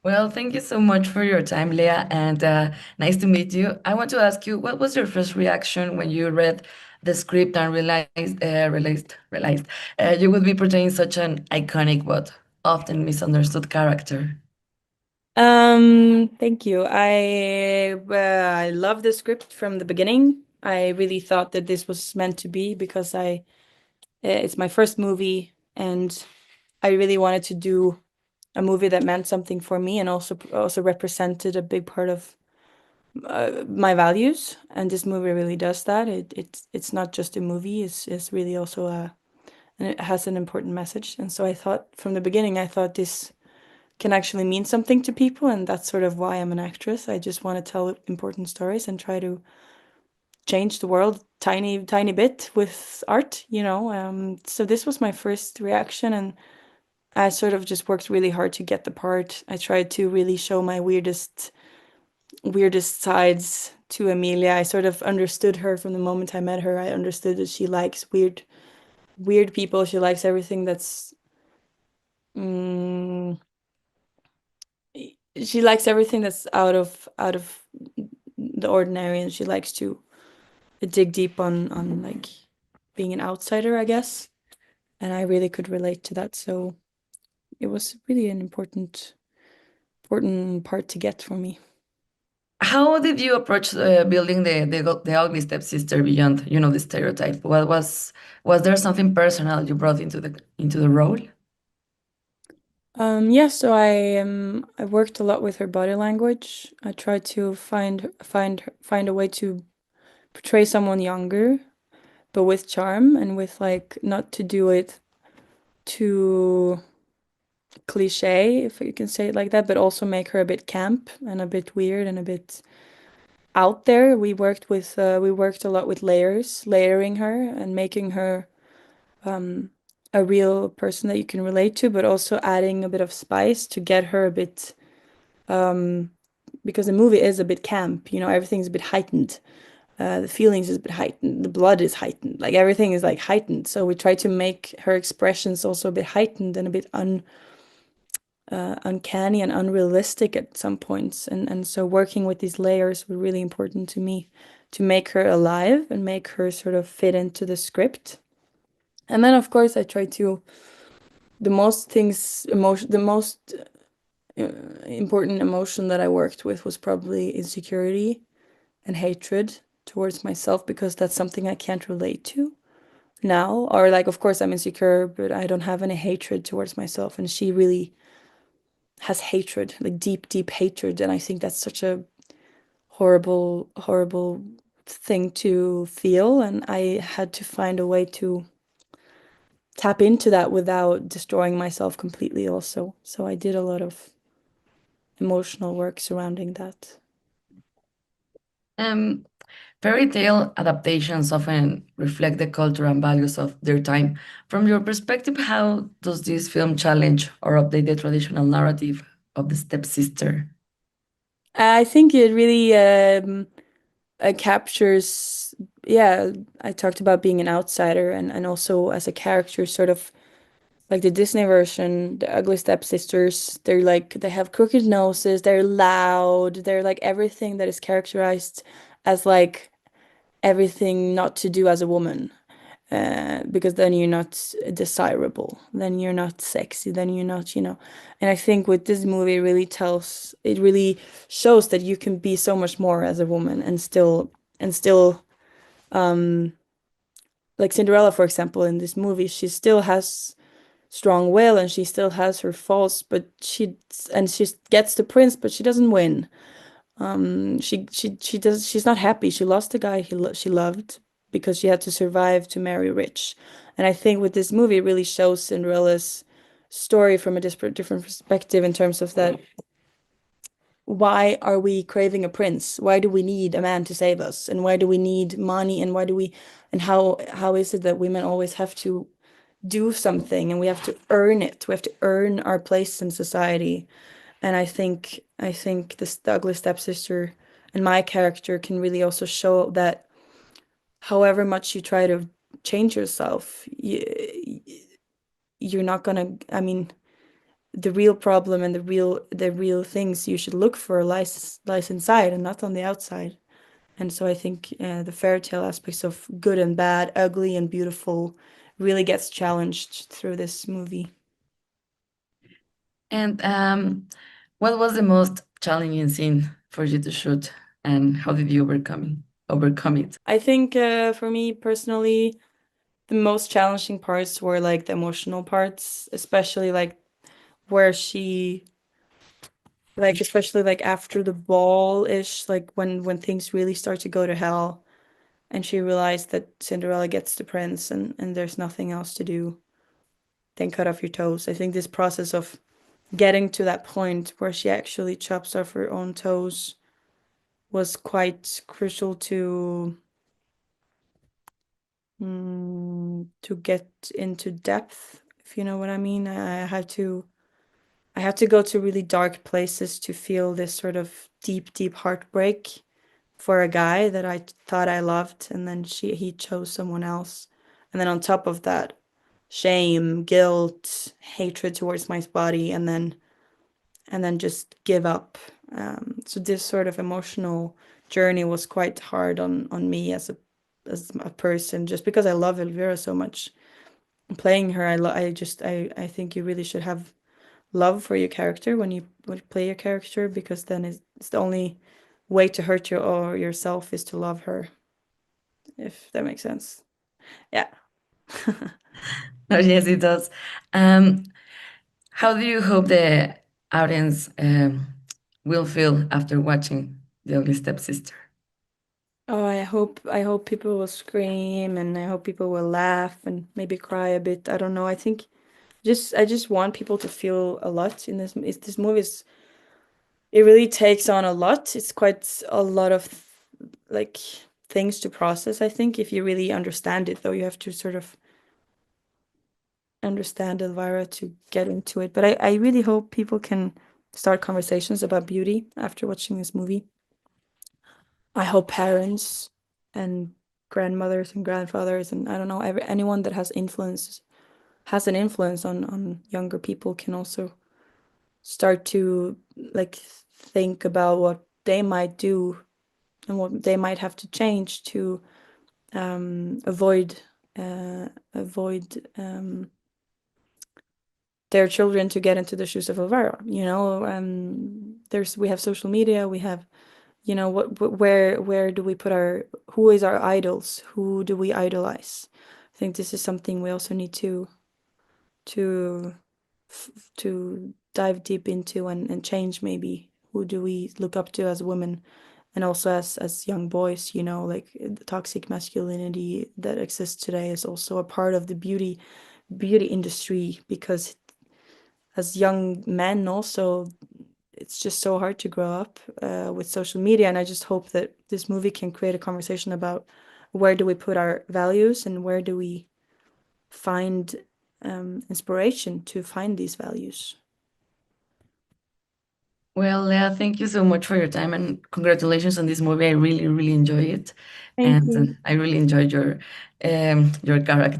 Well, thank you so much for your time, Leah, and nice to meet you. I want to ask you, what was your first reaction when you read the script and realized you would be portraying such an iconic but often misunderstood character? Thank you. I love the script from the beginning. I really thought that this was meant to be because it's my first movie and I really wanted to do a movie that meant something for me and also represented a big part of my values. And this movie really does that. It's not just a movie. It's really also and it has an important message. And so I thought from the beginning, I thought this can actually mean something to people, and that's sort of why I'm an actress. I just want to tell important stories and try to change the world tiny bit with art. So this was my first reaction, and I sort of just worked really hard to get the part. I tried to really show my weirdest sides to Emilia. I sort of understood her from the moment I met her. I understood that she likes weird people. She likes everything that's mm, she likes everything that's out of the ordinary, and she likes to dig deep on like being an outsider, I guess. And I really could relate to that. So it was really an important part to get for me. How did you approach building the ugly stepsister beyond, the stereotype? Was there something personal you brought into the role? Yeah, so I worked a lot with her body language. I tried to find a way to portray someone younger, but with charm and with like not to do it too cliche, if you can say it like that, but also make her a bit camp and a bit weird and a bit out there. We worked a lot with layering her and making her um a real person that you can relate to, but also adding a bit of spice to get her a bit um because the movie is a bit camp, everything's a bit heightened. The feelings is a bit heightened, the blood is heightened, like everything is like heightened. So we try to make her expressions also a bit heightened and a bit uncanny and unrealistic at some points. And so working with these layers was really important to me to make her alive and make her sort of fit into the script. And then of course I try to the most things emotion the most uh, important emotion that I worked with was probably insecurity and hatred towards myself because that's something I can't relate to now. Or like of course I'm insecure, but I don't have any hatred towards myself, and she really has hatred, like deep hatred. And I think that's such a horrible thing to feel. And I had to find a way to tap into that without destroying myself completely, also. So I did a lot of emotional work surrounding that. Um, Fairy tale adaptations often reflect the culture and values of their time. From your perspective, how does this film challenge or update the traditional narrative of the stepsister? I think it really captures, yeah, I talked about being an outsider and also as a character, sort of like the Disney version, the Ugly Stepsisters. They have crooked noses, they're loud, they're like everything that is characterized as like everything not to do as a woman. Because then you're not desirable, then you're not sexy, then you're not. And I think with this movie, it really shows that you can be so much more as a woman and still um like Cinderella, for example, in this movie, she still has strong will and she still has her faults, but she gets the prince, but she doesn't win. She's not happy. She lost the guy she loved because she had to survive to marry rich. And I think with this movie, it really shows Cinderella's story from a different perspective in terms of that. Why are we craving a prince? Why do we need a man to save us? And why do we need money? And and how is it that women always have to do something and we have to earn it? We have to earn our place in society. And I think this the ugly stepsister and my character can really also show that however much you try to change yourself, you're not gonna, I mean, the real problem and the real things you should look for lies inside and not on the outside. And so I think the fairy tale aspects of good and bad, ugly and beautiful, really gets challenged through this movie. And what was the most challenging scene for you to shoot, and how did you overcome it? I think for me personally, the most challenging parts were like the emotional parts, especially like where she like especially like after the ball-ish, like when things really start to go to hell and she realized that Cinderella gets the prince and there's nothing else to do than cut off your toes. I think this process of getting to that point where she actually chops off her own toes was quite crucial to get into depth, if you know what I mean. I had to go to really dark places to feel this sort of deep, deep heartbreak for a guy that I thought I loved, and then he chose someone else. And then on top of that, shame, guilt, hatred towards my body, and then just give up. So this sort of emotional journey was quite hard on me as a person, just because I love Elvira so much. Playing her, I think you really should have love for your character when you play your character, because then it's the only way to hurt you or yourself is to love her, if that makes sense. Yeah. Oh, yes, it does. Um, how do you hope the audience will feel after watching The Ugly Stepsister? Oh, I hope people will scream, and I hope people will laugh and maybe cry a bit. I don't know. I just want people to feel a lot in this movie. It really takes on a lot. It's quite a lot of like things to process, I think, if you really understand it, though you have to sort of understand Elvira to get into it. But I really hope people can start conversations about beauty after watching this movie. I hope parents and grandmothers and grandfathers and I don't know, anyone that has an influence on younger people can also start to like think about what they might do and what they might have to change to avoid their children to get into the shoes of Elvira. We have social media, we have where do we put who is our idols? Who do we idolize? I think this is something we also need to to dive deep into and change maybe. Who do we look up to as women and also as young boys, like the toxic masculinity that exists today is also a part of the beauty industry, because as young men also it's just so hard to grow up with social media. And I just hope that this movie can create a conversation about where do we put our values and where do we find inspiration to find these values. Well, Lea, thank you so much for your time and congratulations on this movie. I really, really enjoy it, Thank and you. I really enjoyed your character.